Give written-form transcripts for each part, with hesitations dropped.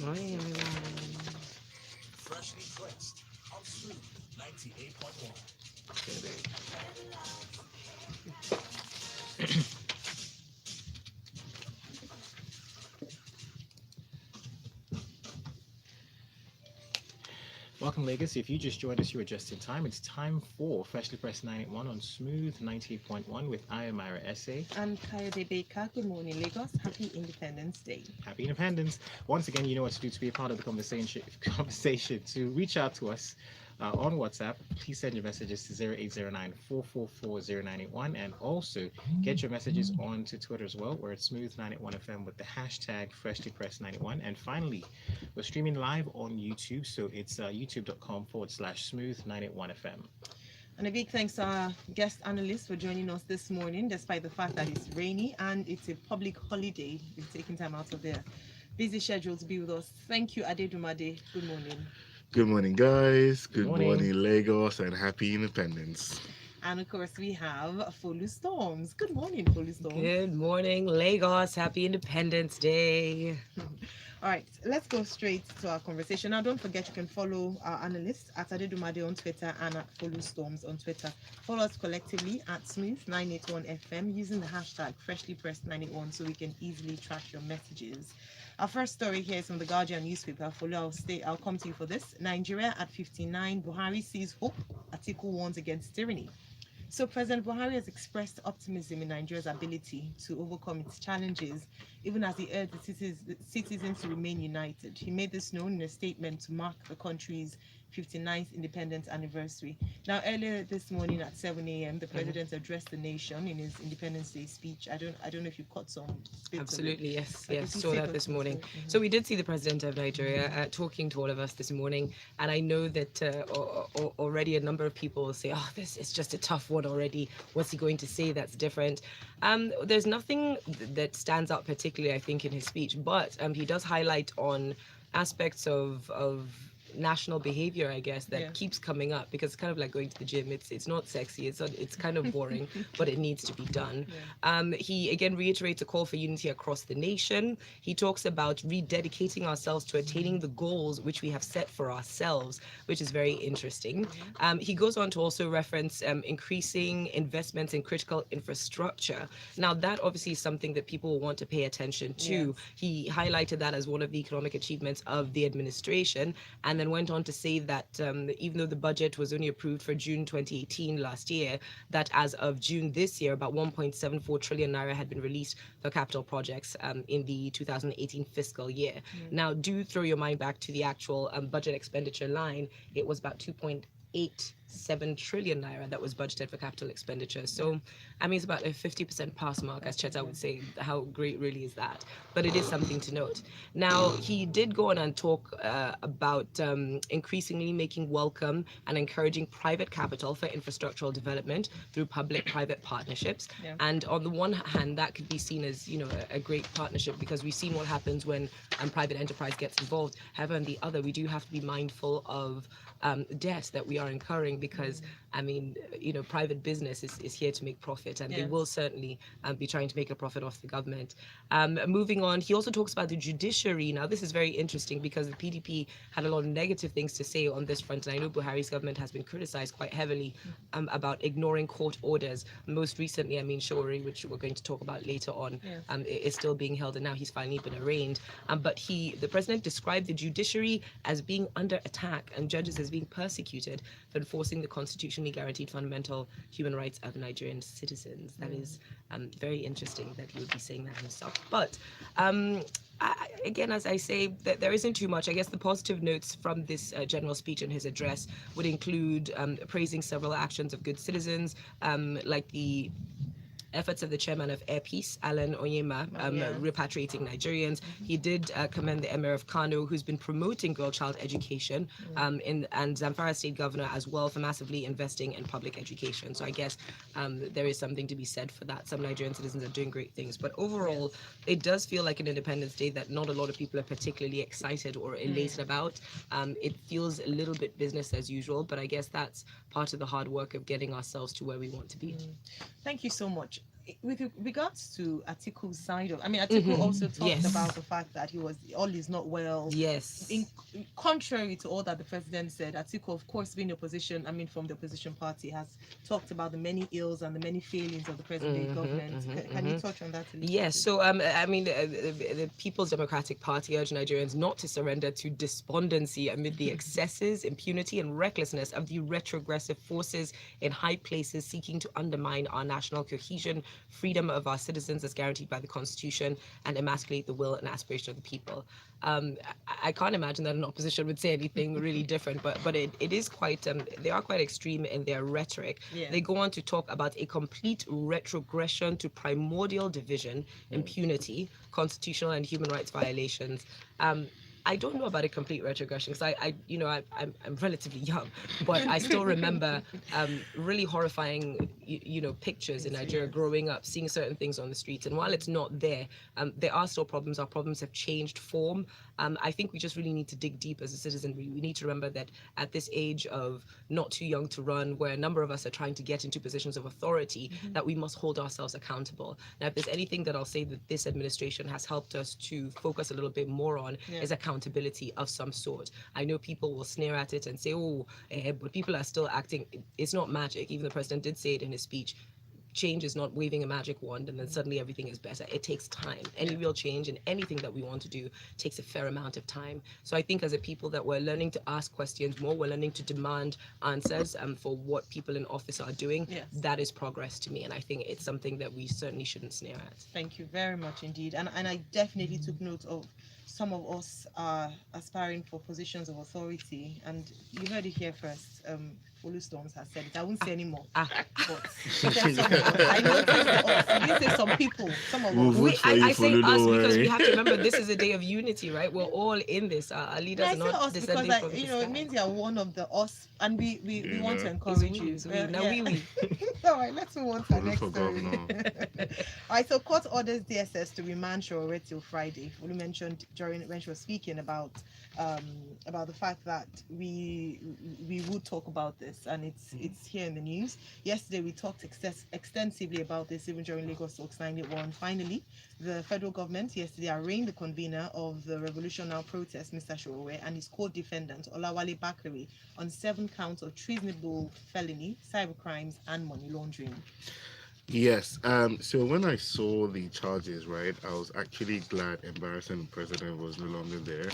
Morning, everyone. Freshly pressed on Smooth 98.1. Welcome, Lagos. If you just joined us, you are just in time. It's time for Freshly Pressed 981 on Smooth 98.1 with Ayo Mairo Ese. I'm Kayode Baker. Good morning, Lagos. Happy Independence Day. Happy Independence. Once again, you know what to do to be a part of the conversation to reach out to us on WhatsApp. Please send your messages to 0809 and also get your messages onto Twitter as well, where it's Smooth981FM with the hashtag FreshlyPress91. And finally, we're streaming live on YouTube, so it's youtube.com/Smooth981FM. And a big thanks to our guest analyst for joining us this morning, despite the fact that it's rainy and it's a public holiday. You've taken time out of their busy schedule to be with us. Thank you, Adedunmade. Good morning. Good morning, guys. Good Morning. morning, Lagos, and happy independence. And of course, we have Folu Storms. Good morning, Folu Storms. Good morning, Lagos. Happy Independence Day. All right, let's go straight to our conversation. Now, don't forget you can follow our analysts at Adedunmade on Twitter and at Folu Storms on Twitter. Follow us collectively at Smooth981FM using the hashtag FreshlyPressed91 so we can easily track your messages. Our first story here is from the Guardian newspaper. Follow, I'll come to you for this. Nigeria at 59, Buhari sees hope. Atiku warns against tyranny. So President Buhari has expressed optimism in Nigeria's ability to overcome its challenges, even as he urged the citizens to remain united. He made this known in a statement to mark the country's 59th independence anniversary. Now, earlier this morning at 7 a.m., the president addressed the nation in his Independence Day speech. I don't know if you caught some bits Absolutely, of it. yes, saw that this morning. So we did see the president of Nigeria talking to all of us this morning, and I know that already a number of people will say, "Oh, this is just a tough one already. What's he going to say that's different?" There's nothing that stands out particularly, I think, in his speech, but he does highlight on aspects of national behavior, I guess, that keeps coming up, because it's kind of like going to the gym. It's not sexy, it's kind of boring, but it needs to be done. He again reiterates a call for unity across the nation. He talks about rededicating ourselves to attaining the goals which we have set for ourselves, which is very interesting. He goes on to also reference increasing investments in critical infrastructure. Now, that obviously is something that people will want to pay attention to. He highlighted that as one of the economic achievements of the administration, and then went on to say that even though the budget was only approved for June 2018 last year, that as of June this year, about 1.74 trillion naira had been released for capital projects in the 2018 fiscal year. Now, do throw your mind back to the actual budget expenditure line. It was about 2.87 trillion naira that was budgeted for capital expenditure. So, I mean, it's about a 50% pass mark, as Cheta would say. How great really is that? But it is something to note. Now, he did go on and talk about increasingly making welcome and encouraging private capital for infrastructural development through public-private partnerships. And on the one hand, that could be seen as, you know, a great partnership, because we've seen what happens when private enterprise gets involved. However, on the other, we do have to be mindful of debt that we are incurring, because I mean, you know, private business is here to make profit, and they will certainly be trying to make a profit off the government. Moving on, he also talks about the judiciary. Now, this is very interesting because the PDP had a lot of negative things to say on this front, and I know Buhari's government has been criticized quite heavily about ignoring court orders. Most recently, I mean, Sowore, which we're going to talk about later on, is still being held, and now he's finally been arraigned. But the president described the judiciary as being under attack and judges as being persecuted for enforcing the constitutionally guaranteed fundamental human rights of Nigerian citizens. That is very interesting that he would be saying that himself. But again, as I say, that there isn't too much. I guess the positive notes from this general speech and his address would include praising several actions of good citizens, like the efforts of the chairman of Air Peace, Alan Onyema, repatriating Nigerians. He did commend the Emir of Kano, who's been promoting girl-child education, and Zamfara State Governor as well, for massively investing in public education. So I guess there is something to be said for that. Some Nigerian citizens are doing great things. But overall, it does feel like an Independence Day that not a lot of people are particularly excited or elated about. It feels a little bit business as usual, but I guess that's part of the hard work of getting ourselves to where we want to be. Thank you so much. with regards to Atiku's side of, I mean, Atiku also talked Yes. about the fact that all is not well. Yes. Contrary to all that the president said, Atiku, of course, being opposition, I mean, from the opposition party, has talked about the many ills and the many failings of the present-day government. Can you touch on that a little Yes, bit? so I mean, the People's Democratic Party urged Nigerians not to surrender to despondency amid the excesses, impunity, and recklessness of the retrogressive forces in high places seeking to undermine our national cohesion, freedom of our citizens as guaranteed by the Constitution, and emasculate the will and aspiration of the people. I can't imagine that an opposition would say anything really different, but it is quite, they are quite extreme in their rhetoric. Yeah. They go on to talk about a complete retrogression to primordial division, impunity, constitutional and human rights violations. I don't know about a complete retrogression because I'm relatively young, but I still remember really horrifying, pictures in Nigeria growing up, seeing certain things on the streets. And while it's not there, there are still problems. Our problems have changed form. I think we just really need to dig deep as a citizen. We need to remember that at this age of not too young to run, where a number of us are trying to get into positions of authority, that we must hold ourselves accountable. Now, if there's anything that I'll say that this administration has helped us to focus a little bit more on, is accountability of some sort. I know people will sneer at it and say, but people are still acting. It's not magic. Even the president did say it in his speech. Change is not waving a magic wand and then suddenly everything is better. It takes time. Any real change in anything that we want to do takes a fair amount of time. So I think as a people that we're learning to ask questions more, we're learning to demand answers for what people in office are doing. Yes. That is progress to me. And I think it's something that we certainly shouldn't sneer at. Thank you very much indeed. And I definitely took note of some of us are aspiring for positions of authority. And you heard it here first. Folu Storms has said it. I won't say anymore. But there's some of us. I noticed that you didn't say some people, some of We'll us. vote for you, I say Folu, us don't because we worry. have to remember this is a day of unity, right? We're all in this. Our leaders I are say not us because descending from the it sky. means you're one of the us, and we want to Yeah. encourage you. It's we. Now we. All right, let's move on to our Folu next for story. governor. All right, so court orders DSS to remand Sowore till Friday. Folu mentioned when she was speaking about the fact that we would talk about this, and it's here in the news. Yesterday we talked extensively about this even during Lagos Talks 981. Finally, the federal government yesterday arraigned the convener of the Revolution Now protest, Mr. Sowore, and his co-defendant Olawale Bakare on 7 counts of treasonable felony, cybercrimes, and money laundering. Yes. So when I saw the charges, right, I was actually glad embarrassing the president was no longer there,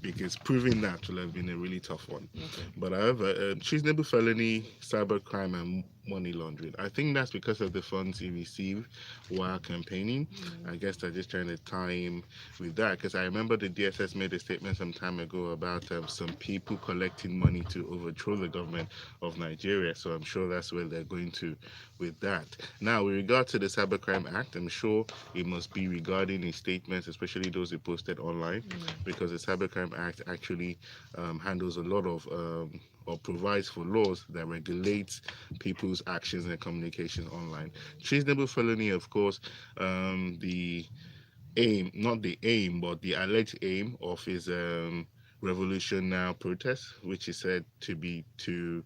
because proving that will have been a really tough one. Okay. But however, treasonable felony, cybercrime, and money laundering, I think that's because of the funds he received while campaigning. I guess they're just trying to tie him with that, because I remember the DSS made a statement some time ago about some people collecting money to overthrow the government of Nigeria. So I'm sure that's where they're going to with that. Now, with regard to the Cybercrime Act, I'm sure it must be regarding his statements, especially those he posted online, because the Cybercrime Act actually handles a lot of or provides for laws that regulates people's actions and communications online. Treasonable felony, of course, the aim, not the aim, but the alleged aim of his Revolution Now protest, which is said to be to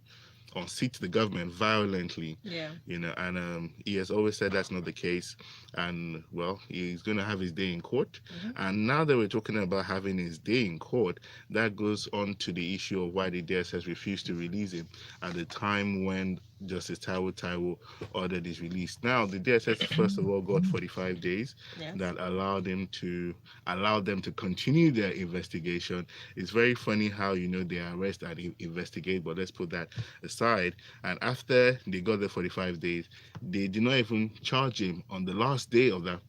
unseat the government violently. Yeah. And he has always said that's not the case. And well, he's going to have his day in court. And now that we're talking about having his day in court, that goes on to the issue of why the DSS refused to release him at the time when Justice Taiwo ordered his release. Now, the DSS first of all got 45 days that allowed them to continue their investigation. It's very funny how they arrest and investigate, but let's put that aside. And after they got the 45 days, they did not even charge him on the last day of that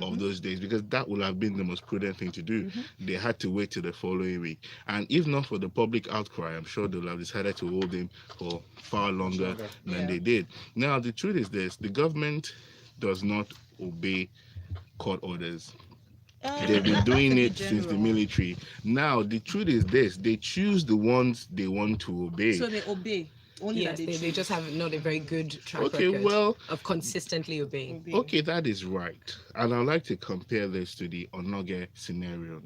of those days, because that would have been the most prudent thing to do. They had to wait till the following week, and if not for the public outcry, I'm sure they'll have decided to hold him for far longer than they did. Now, the truth is this: the government does not obey court orders. They've been doing it since the military. Now, the truth is this: they choose the ones they want to obey. So they obey. Only Yes, that they just have not a very good track Okay, record well, of consistently obeying. Okay, that is right. And I'd like to compare this to the Onoge scenario.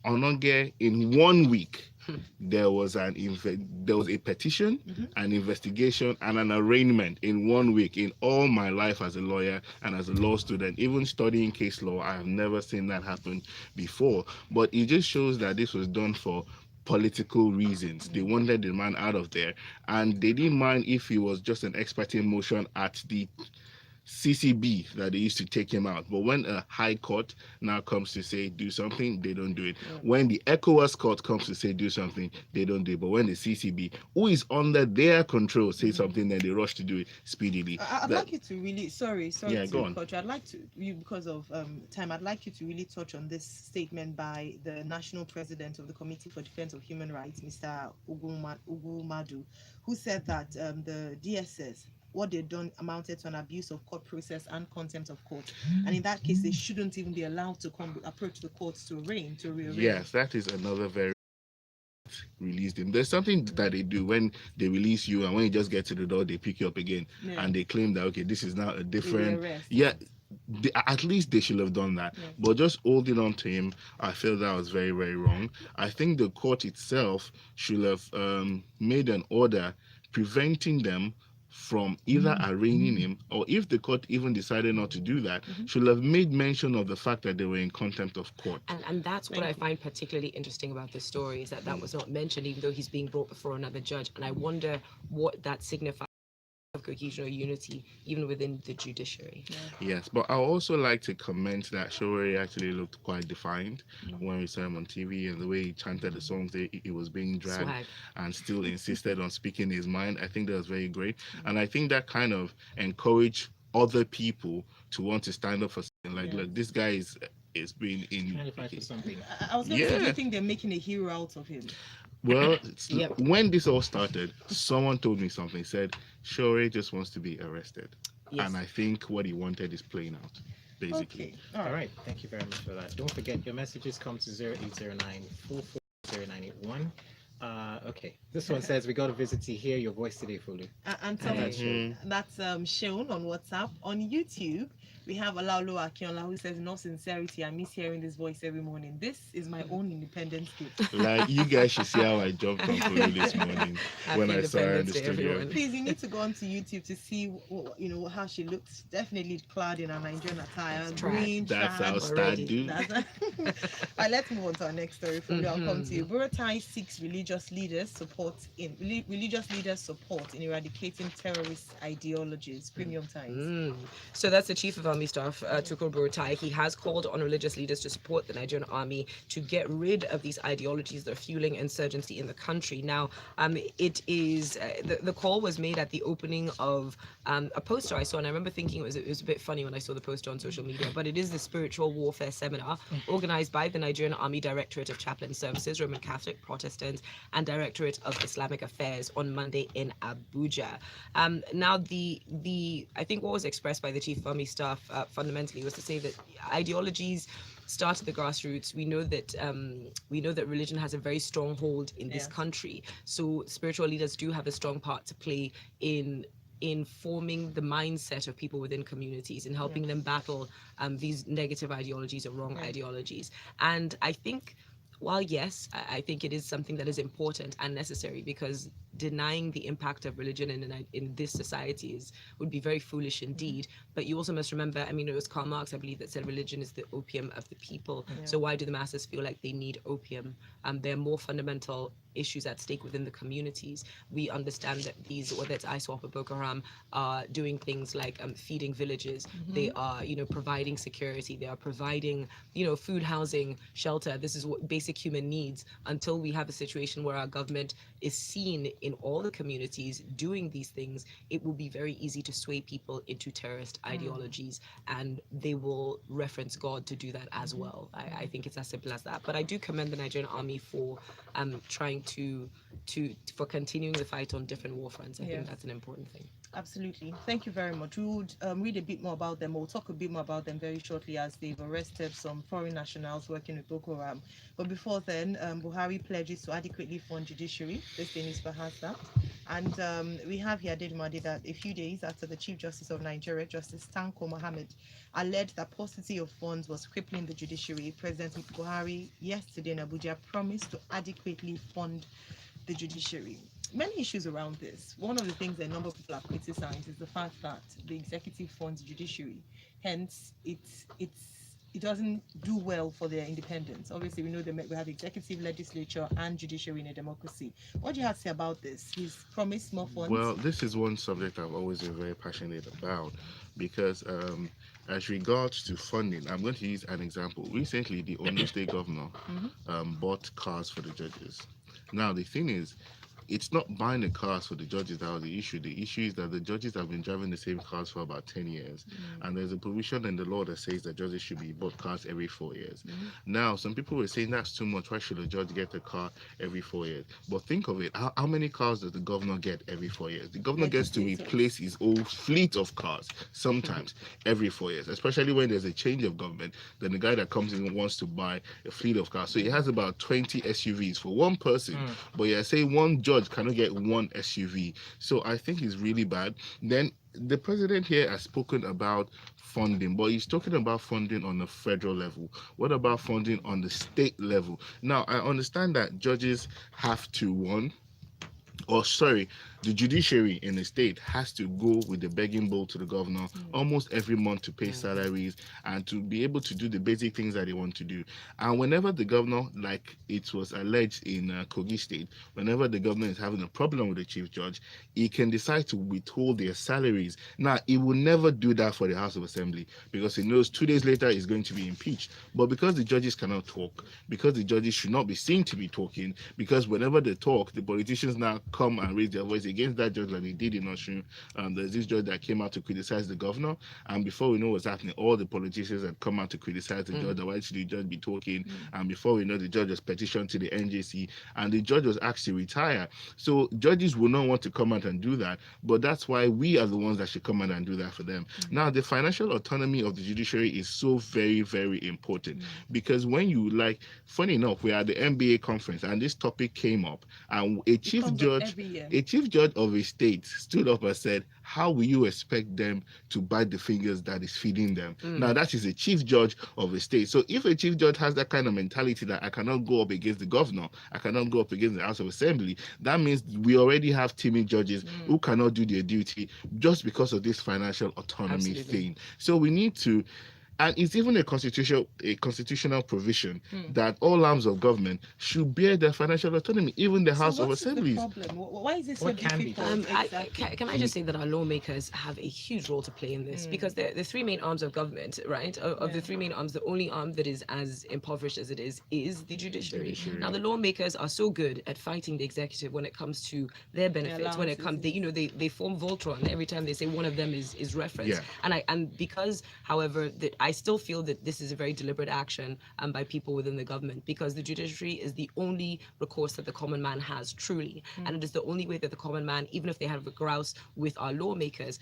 Onoge, in 1 week, there was a petition, an investigation, and an arraignment in 1 week. In all my life as a lawyer and as a law student, even studying case law, I have never seen that happen before. But it just shows that this was done for political reasons. They wanted the man out of there, and they didn't mind if he was just an expert in motion at the CCB that they used to take him out. But when a high court now comes to say do something, they don't do it. When the ECOWAS court comes to say do something, they don't do it. But when the CCB, who is under their control, say something, then they rush to do it speedily. I'd like you to really, sorry Yeah, go on. Coach, I'd like to, because of time, I'd like you to really touch on this statement by the National President of the Committee for Defense of Human Rights, Mr. Ugu Madu, who said that the DSS, what they've done amounted to an abuse of court process and contempt of court, and in that case they shouldn't even be allowed to approach the courts to rearrange. Yes, that is another very released him. There's something that they do when they release you, and when you just get to the door they pick you up again, and they claim that okay, this is now a different at least they should have done that. But just holding on to him, I feel that was very, very wrong. I think the court itself should have made an order preventing them from either arraigning him, or if the court even decided not to do that, should have made mention of the fact that they were in contempt of court. And that's what I find particularly interesting about this story, is that that was not mentioned, even though he's being brought before another judge. And I wonder what that signifies of cohesion or unity, even within the judiciary. Yes, but I also like to comment that Sowore actually looked quite defiant when we saw him on TV, and the way he chanted the songs, he was being dragged and still insisted on speaking his mind. I think that was very great, and I think that kind of encouraged other people to want to stand up for something. Like, look, this guy is being in. For something. I was going to say, do you think they're making a hero out of him? Well, when this all started, someone told me something, said Sowore just wants to be arrested. And I think what he wanted is playing out, basically. Okay. All right. Thank you very much for that. Don't forget, your messages come to 0809 440981. Okay, this one says we got a visit to hear your voice today, Folu. And that's shown on WhatsApp. On YouTube, we have Alaolo Akinola, who says, in all sincerity, I miss hearing this voice every morning. This is my own Independence Day. Like, you guys should see how I jumped on Folu this morning when I saw her in the studio. Please, you need to go onto YouTube to see, how she looks. Definitely clad in a Nigerian attire. Green, that's our style, dude. Right, let's move on to our next story. Folu, I'll come to you. Buratai seeks religious leaders support in eradicating terrorist ideologies. Premium Times. So that's the chief of army staff, Buratai. He has called on religious leaders to support the Nigerian army to get rid of these ideologies that are fueling insurgency in the country. Now, it is the call was made at the opening of a poster I saw, and I remember thinking it was a bit funny when I saw the poster on social media. But it is the spiritual warfare seminar organized by the Nigerian Army Directorate of Chaplain Services, Roman Catholic, Protestant, and Directorate of Islamic Affairs on Monday in Abuja. Now, I think what was expressed by the chief of army staff fundamentally was to say that ideologies start at the grassroots. We know that religion has a very strong hold in this country. So spiritual leaders do have a strong part to play in forming the mindset of people within communities and helping them battle these negative ideologies or wrong ideologies. And I think, while yes, I think it is something that is important and necessary, because denying the impact of religion in this society would be very foolish indeed. But you also must remember, it was Karl Marx, I believe, that said religion is the opium of the people. So why do the masses feel like they need opium? There are more fundamental issues at stake within the communities. We understand that these, whether it's ISWAP or Boko Haram, are doing things like feeding villages. They are, providing security. They are providing, food, housing, shelter. This is what basic human needs. Until we have a situation where our government is seen in all the communities doing these things, it will be very easy to sway people into terrorist ideologies, and they will reference God to do that as well. I think it's as simple as that. But I do commend the Nigerian army for trying for continuing the fight on different war fronts. I think that's an important thing. Absolutely. Thank you very much. We would read a bit more about them. We'll talk a bit more about them very shortly, as they've arrested some foreign nationals working with Boko Haram. But before then, Buhari pledges to adequately fund judiciary. This day newspaper has that. And we have here, Adedunmade, that a few days after the Chief Justice of Nigeria, Justice Tanko Mohammed, alleged that paucity of funds was crippling the judiciary, President Buhari yesterday in Abuja promised to adequately fund the judiciary. Many issues around this. One of the things that a number of people have criticized is the fact that the executive funds the judiciary. Hence, it doesn't do well for their independence. Obviously, we know that we have executive, legislature, and judiciary in a democracy. What do you have to say about this? He's promised more funds. Well, this is one subject I've always been very passionate about because as regards to funding, I'm going to use an example. Recently, the Ondo State governor bought cars for the judges. Now, the thing is, it's not buying the cars for the judges that was the issue. The issue is that the judges have been driving the same cars for about 10 years. And there's a provision in the law that says that judges should be bought cars every 4 years. Now, some people were saying that's too much. Why should a judge get a car every 4 years? But think of it. How many cars does the governor get every 4 years? The governor gets to replace his old fleet of cars sometimes every 4 years, especially when there's a change of government. Then the guy that comes in wants to buy a fleet of cars. So he has about 20 SUVs for one person. But you're saying one judge cannot get one SUV. So I think it's really bad. Then the president here has spoken about funding, but he's talking about funding on the federal level. What about funding on the state level? Now, I understand that judges have to the judiciary in the state has to go with the begging bowl to the governor almost every month to pay salaries and to be able to do the basic things that they want to do. And whenever the governor, like it was alleged in Kogi State, whenever the governor is having a problem with the chief judge, he can decide to withhold their salaries. Now, he will never do that for the House of Assembly because he knows 2 days later he's going to be impeached. But because the judges cannot talk, because the judges should not be seen to be talking, because whenever they talk, the politicians now come and raise their voice against that judge like they did in Osun. There's this judge that came out to criticize the governor, and before we know what's happening, all the politicians had come out to criticize the judge. Why should the judge be talking? And before we know, the judge was petitioned to the NJC, and the judge was asked to retire. So judges will not want to come out and do that, but that's why we are the ones that should come out and do that for them. Now, the financial autonomy of the judiciary is so very, very important because when you funny enough, we are at the NBA conference and this topic came up, and a chief judge of a state stood up and said, how will you expect them to bite the fingers that is feeding them? Now, that is a chief judge of a state. So if a chief judge has that kind of mentality that I cannot go up against the governor, I cannot go up against the House of Assembly, that means we already have timid judges who cannot do their duty just because of this financial autonomy thing. So we need to, and it's even a constitutional provision that all arms of government should bear their financial autonomy, even the House of Assemblies. Why is this so difficult? Can I just say that our lawmakers have a huge role to play in this because the three main arms of government, right? Of the three main arms, the only arm that is as impoverished as it is the judiciary. Now, the lawmakers are so good at fighting the executive when it comes to their benefits. When it comes, they form Voltron every time they say one of them is referenced. And because, however, I still feel that this is a very deliberate action by people within the government because the judiciary is the only recourse that the common man has truly. And it is the only way that the common man, even if they have a grouse with our lawmakers,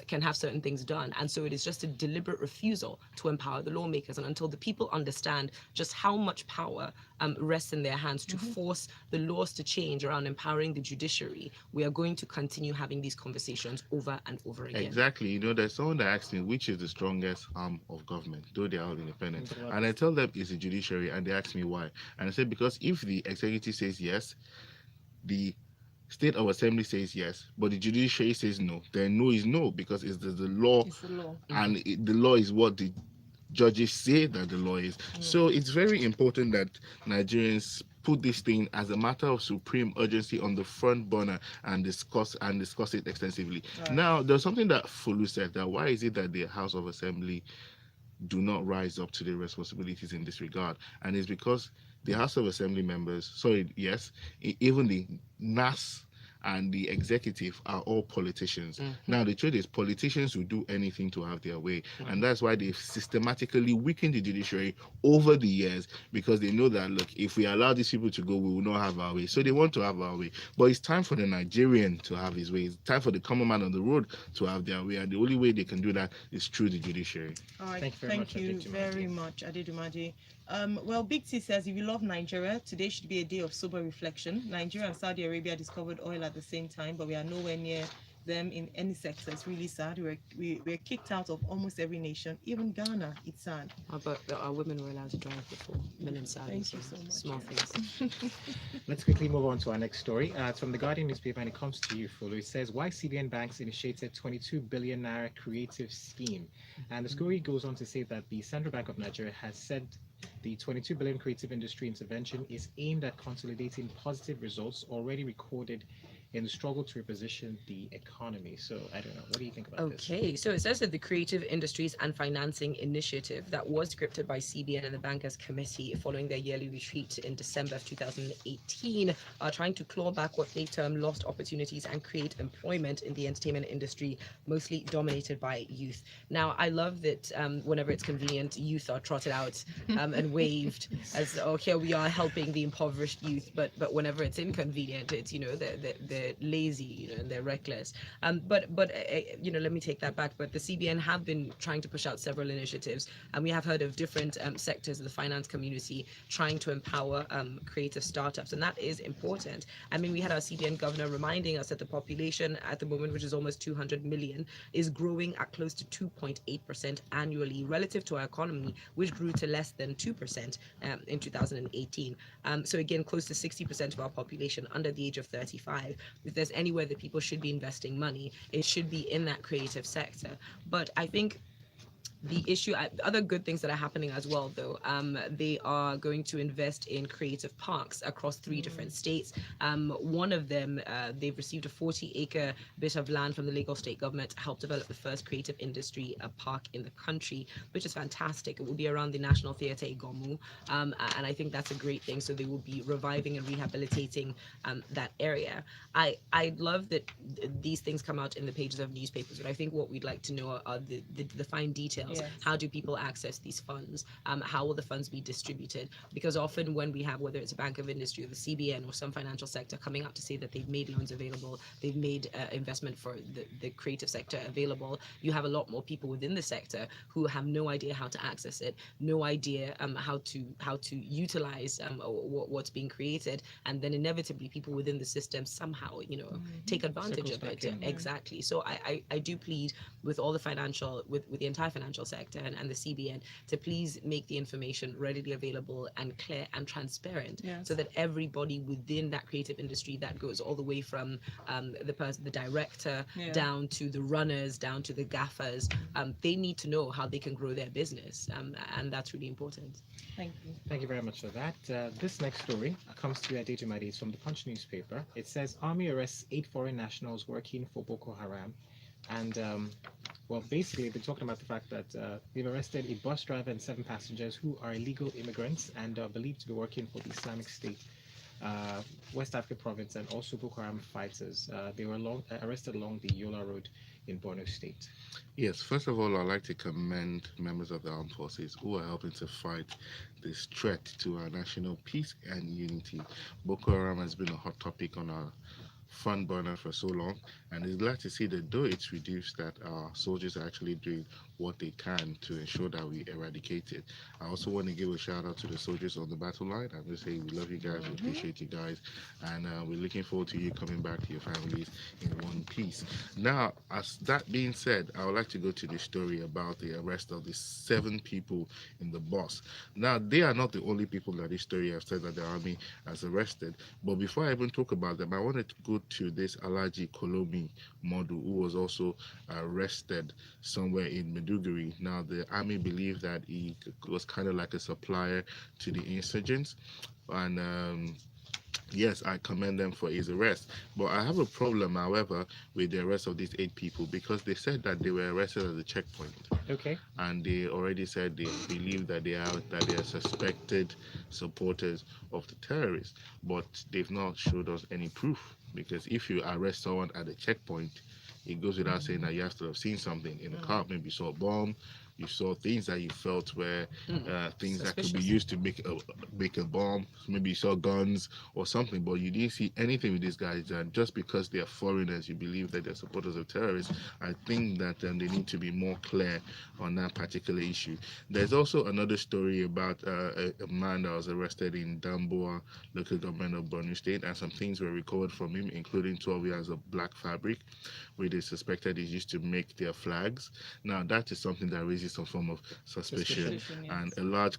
can have certain things done. And so it is just a deliberate refusal to empower the lawmakers. And until the people understand just how much power rests in their hands to force the laws to change around empowering the judiciary, we are going to continue having these conversations over and over again. Exactly. There's someone that asked me which is the strongest arm of government, though they are all independent. And I tell them it's the judiciary, and they ask me why. And I said, because if the executive says yes, the state of assembly says yes, but the judiciary says no, then no is no, because it's the law. It's the law. And the law is what the judges say that the law is. So it's very important that Nigerians put this thing as a matter of supreme urgency on the front burner and discuss it extensively. Now, there's something that Folu said, that why is it that the House of Assembly do not rise up to their responsibilities in this regard? And it's because the House of Assembly members, even the NAS and the executive are all politicians. Now, the truth is, politicians will do anything to have their way. And that's why they've systematically weakened the judiciary over the years, because they know that, look, if we allow these people to go, we will not have our way. So they want to have our way. But it's time for the Nigerian to have his way. It's time for the common man on the road to have their way. And the only way they can do that is through the judiciary. All right. Thank you very much, Adedunmade. Well, Big T says, if you love Nigeria, today should be a day of sober reflection. Nigeria and Saudi Arabia discovered oil at the same time, but we are nowhere near them in any sector. It's really sad. We're kicked out of almost every nation, even Ghana. It's sad. But our women were allowed to drive before men in Saudi. Thank you so much. Small yeah. things. Let's quickly move on to our next story. It's from the Guardian newspaper, and it comes to you, Folu. It says, why CBN banks initiated 22 billion naira creative scheme. And the story goes on to say that the Central Bank of Nigeria has said the 22 billion creative industry intervention is aimed at consolidating positive results already recorded in the struggle to reposition the economy. So I don't know. What do you think about this? Okay, so it says that the Creative Industries and Financing Initiative that was scripted by CBN and the Bankers Committee following their yearly retreat in December of 2018 are trying to claw back what they term lost opportunities and create employment in the entertainment industry, mostly dominated by youth. Now, I love that whenever it's convenient, youth are trotted out and waved as, oh, here we are helping the impoverished youth. But whenever it's inconvenient, it's, they're lazy, and they're reckless. But let me take that back. But the CBN have been trying to push out several initiatives, and we have heard of different sectors of the finance community trying to empower creative startups, and that is important. I mean, we had our CBN governor reminding us that the population at the moment, which is almost 200 million, is growing at close to 2.8% annually relative to our economy, which grew to less than 2% in 2018. So again, close to 60% of our population under the age of 35. If there's anywhere that people should be investing money, it should be in that creative sector. But I think the issue, other good things that are happening as well, though, they are going to invest in creative parks across 3 different states. One of them, they've received a 40-acre bit of land from the Lagos state government to help develop the first creative industry park in the country, which is fantastic. It will be around the National Theatre Igomu, and I think that's a great thing. So they will be reviving and rehabilitating that area. I love that these things come out in the pages of newspapers, but I think what we'd like to know are the fine details. Yes. How do people access these funds? How will the funds be distributed? Because often when we have, whether it's a Bank of Industry or the CBN or some financial sector coming out to say that they've made loans available, they've made investment for the creative sector available, you have a lot more people within the sector who have no idea how to access it, no idea how to utilize what's being created, and then inevitably people within the system somehow take advantage of it. Exactly. So I do plead with all the financial, with the entire financial sector and the CBN to please make the information readily available and clear and transparent, so that everybody within that creative industry, that goes all the way from the director down to the runners, down to the gaffers, they need to know how they can grow their business, and that's really important. Thank you. Thank you very much for that. This next story comes to Adedunmade. It's from the Punch newspaper. It says, Army arrests 8 foreign nationals working for Boko Haram. And, well, basically, they're talking about the fact that they've arrested a bus driver and 7 passengers who are illegal immigrants and are believed to be working for the Islamic State, West Africa province, and also Boko Haram fighters. They were arrested along the Yola Road in Borno State. Yes, first of all, I'd like to commend members of the armed forces who are helping to fight this threat to our national peace and unity. Boko Haram has been a hot topic on our front burner for so long, and it's glad to see that though it's reduced, that our soldiers are actually doing what they can to ensure that we eradicate it. I also want to give a shout out to the soldiers on the battle line. I'm just saying we love you guys, we appreciate you guys, and we're looking forward to you coming back to your families in one piece. Now, as that being said, I would like to go to the story about the arrest of the 7 people in the bus. Now, they are not the only people that this story has said that the army has arrested, but before I even talk about them, I wanted to go to this Alhaji Kolomi Modu, who was also arrested somewhere in Maiduguri. Now, the army believed that he was kind of like a supplier to the insurgents, and yes, I commend them for his arrest. But I have a problem, however, with the arrest of these 8 people, because they said that they were arrested at the checkpoint. Okay. And they already said they believe that they are suspected supporters of the terrorists. But they've not showed us any proof, because if you arrest someone at a checkpoint, it goes without saying that you have to have seen something in the car. Maybe you saw a bomb, you saw things that you felt were things that could be Suspicious. used to make a bomb. Maybe you saw guns or something, but you didn't see anything with these guys. And just because they are foreigners, you believe that they're supporters of terrorists. I think that they need to be more clear on that particular issue. There's also another story about a man that was arrested in Damboa, local government of Borno State, and some things were recovered from him, including 12 years of black fabric, which they suspected is used to make their flags. Now, that is something that raises some form of suspicion, and a large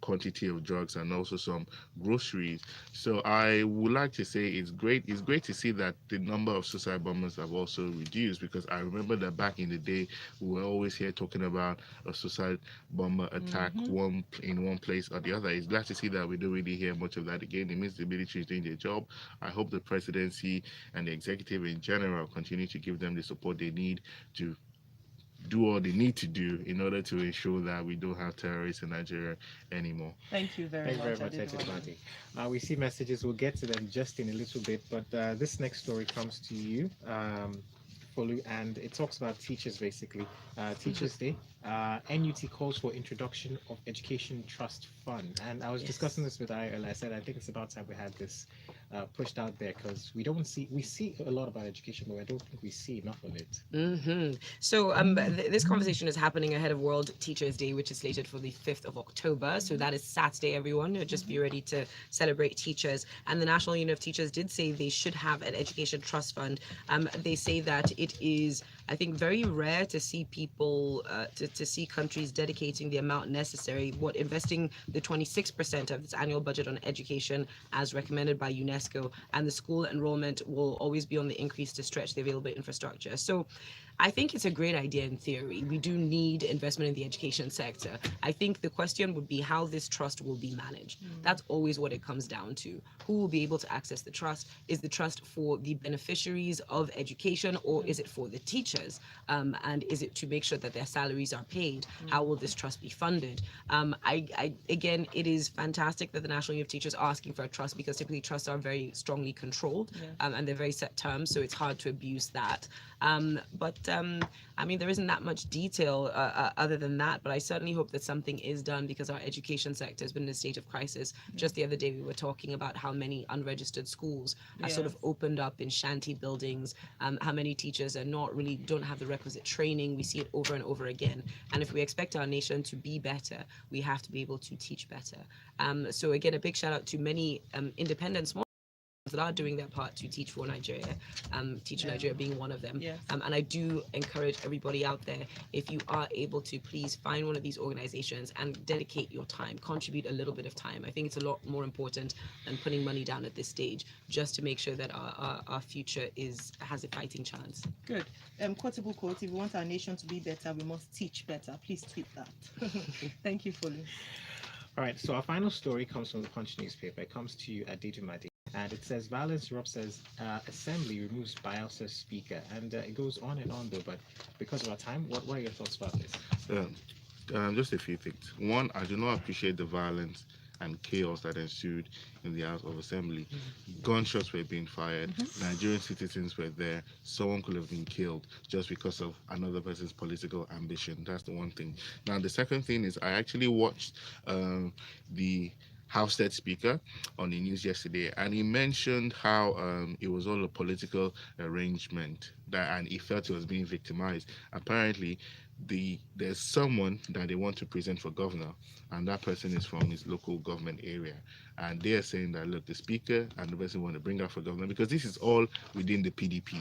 quantity of drugs and also some groceries. So I would like to say it's great. It's great to see that the number of suicide bombers have also reduced, because I remember that back in the day we were always here talking about a suicide bomber attack in one place or the other. It's glad to see that we don't really hear much of that again. It means the military is doing their job. I hope the presidency and the executive in general continue to give them the support they need to do all they need to do in order to ensure that we don't have terrorists in Nigeria anymore. Thank you very much. Adedunmade. We see messages. We'll get to them just in a little bit, but this next story comes to you, Folu, and it talks about teachers basically. Teachers Day. NUT calls for introduction of Education Trust Fund, and I was discussing this with Ayo. I said I think it's about time we had this pushed out there, because we see a lot about education, but I don't think we see enough of it. So this conversation is happening ahead of World Teachers Day, which is slated for the 5th of October. So that is Saturday, everyone. Just be ready to celebrate teachers. And the National Union of Teachers did say they should have an education trust fund. They say that it is, I think, very rare to see people, to see countries dedicating the amount necessary, investing the 26% of its annual budget on education as recommended by UNESCO, and the school enrollment will always be on the increase to stretch the available infrastructure. So I think it's a great idea in theory. We do need investment in the education sector. I think the question would be how this trust will be managed. That's always what it comes down to. Who will be able to access the trust? Is the trust for the beneficiaries of education, or is it for the teachers? And is it to make sure that their salaries are paid? How will this trust be funded? Again, it is fantastic that the National Union of Teachers are asking for a trust, because typically trusts are very strongly controlled, and they're very set terms, so it's hard to abuse that. I mean, there isn't that much detail other than that, but I certainly hope that something is done, because our education sector has been in a state of crisis. Just the other day, we were talking about how many unregistered schools are sort of opened up in shanty buildings, how many teachers don't have the requisite training. We see it over and over again. And if we expect our nation to be better, we have to be able to teach better. So again, a big shout out to many independent small that are doing their part to teach for Nigeria, Teach Nigeria being one of them. And I do encourage everybody out there, if you are able to, please find one of these organizations and dedicate your time, contribute a little bit of time. I think it's a lot more important than putting money down at this stage, just to make sure that our future has a fighting chance. Good. Quotable quote: if we want our nation to be better, we must teach better. Please tweet that. Thank you, Folu. All right, so our final story comes from the Punch newspaper. It comes to you, Adedunmade, and it says violence erupts as Assembly removes Bayelsa speaker, and it goes on and on though. But because of our time, what are your thoughts about this? Just a few things. One, I do not appreciate the violence and chaos that ensued in the House of Assembly. Gunshots were being fired. Nigerian citizens were there. Someone could have been killed just because of another person's political ambition. That's the one thing. Now, the second thing is I actually watched the House State Speaker on the news yesterday, and he mentioned how it was all a political arrangement, and he felt he was being victimized. Apparently, there's someone that they want to present for governor, and that person is from his local government area, and they're saying that, look, the speaker and the person want to bring out for governor, because this is all within the PDP.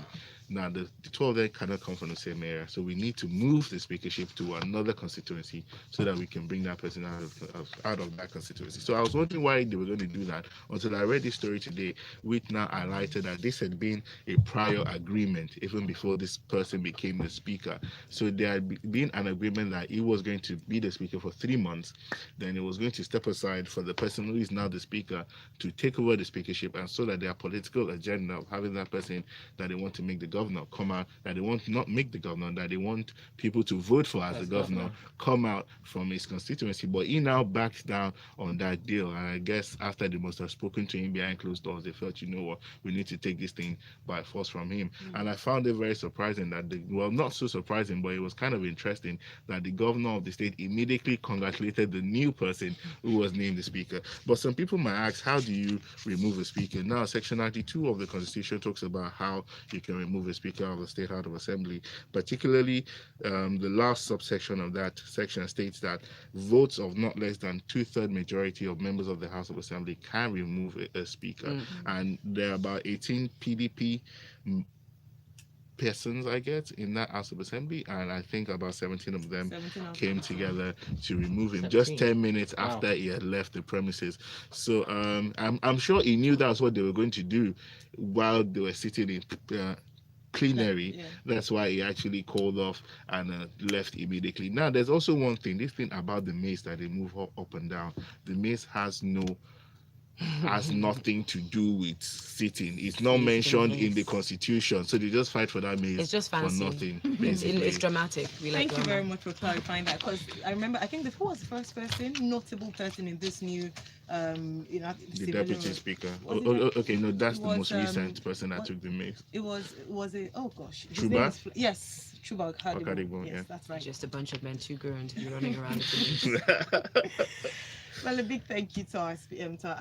Now, the 12 there cannot come from the same area, so we need to move the speakership to another constituency so that we can bring that person out of that constituency. So I was wondering why they were going to do that until I read this story today, which now highlighted that this had been a prior agreement even before this person became the speaker. So there had been an agreement that he was going to be the speaker for 3 months, then he was going to step aside for the person who is now the speaker speaker to take over the speakership, and so that their political agenda of having that person that they want to make the governor come out, that they want to not make the governor, that they want people to vote for as the governor, come out from his constituency. But he now backed down on that deal, and I guess after they must have spoken to him behind closed doors, they felt, you know what, we need to take this thing by force from him. And I found it very surprising that not so surprising, but it was kind of interesting that the governor of the state immediately congratulated the new person who was named the speaker. But some people might ask, how do you remove a speaker? Now, Section 92 of the Constitution talks about how you can remove a speaker of the State House of Assembly. Particularly, the last subsection of that section states that votes of not less than 2/3 majority of members of the House of Assembly can remove a speaker. And there are about 18 PDP persons, I guess, in that House of Assembly, and I think about 17 of them came together to remove him 17. Just 10 minutes after he had left the premises. So I'm sure he knew that's what they were going to do while they were sitting in plenary. That's why he actually called off and left immediately. Now, there's also one thing, this thing about the mace that they move up and down. The mace has nothing to do with sitting. It's not mentioned in the Constitution, so they just fight for that mace. It's just fancy. For nothing. It's dramatic. Thank you very much for clarifying that, because I remember, I think who was the first person, notable person in this new the deputy speaker. Okay, no, that's the most recent person that took the mace. It was oh gosh, Chuba? Yes, Chuba Akadebo. Yes, that's right. Just a bunch of men too grown to be running around. Well, a big thank you to our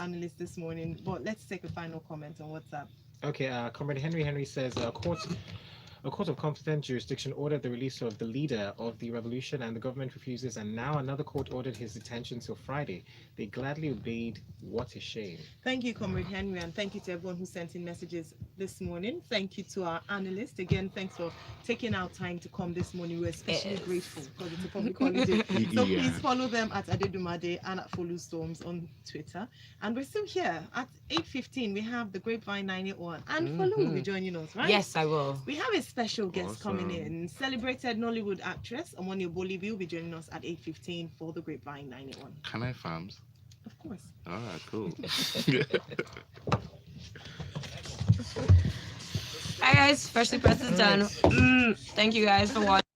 analysts this morning. But let's take a final comment on WhatsApp. Okay, Comrade Henry says, a court of competent jurisdiction ordered the release of the leader of the revolution, and the government refuses, and now another court ordered his detention till Friday. They gladly obeyed. What a shame. Thank you, Comrade Henry, and thank you to everyone who sent in messages this morning. Thank you to our analysts. Again, thanks for taking our time to come this morning. We're especially grateful because it's a public holiday. So please follow them at Adedunmade and at Folu Storms on Twitter. And we're still here at 8:15. We have the Grapevine 981, and Folu will be joining us, right? Yes, I will. We have a special guest coming in. Celebrated Nollywood actress Omoni Obolivi will be joining us at 8:15 for the Grapevine 981. Can I farms? Of course. All right, cool. Hi guys, freshly pressed is done. Thank you guys for watching.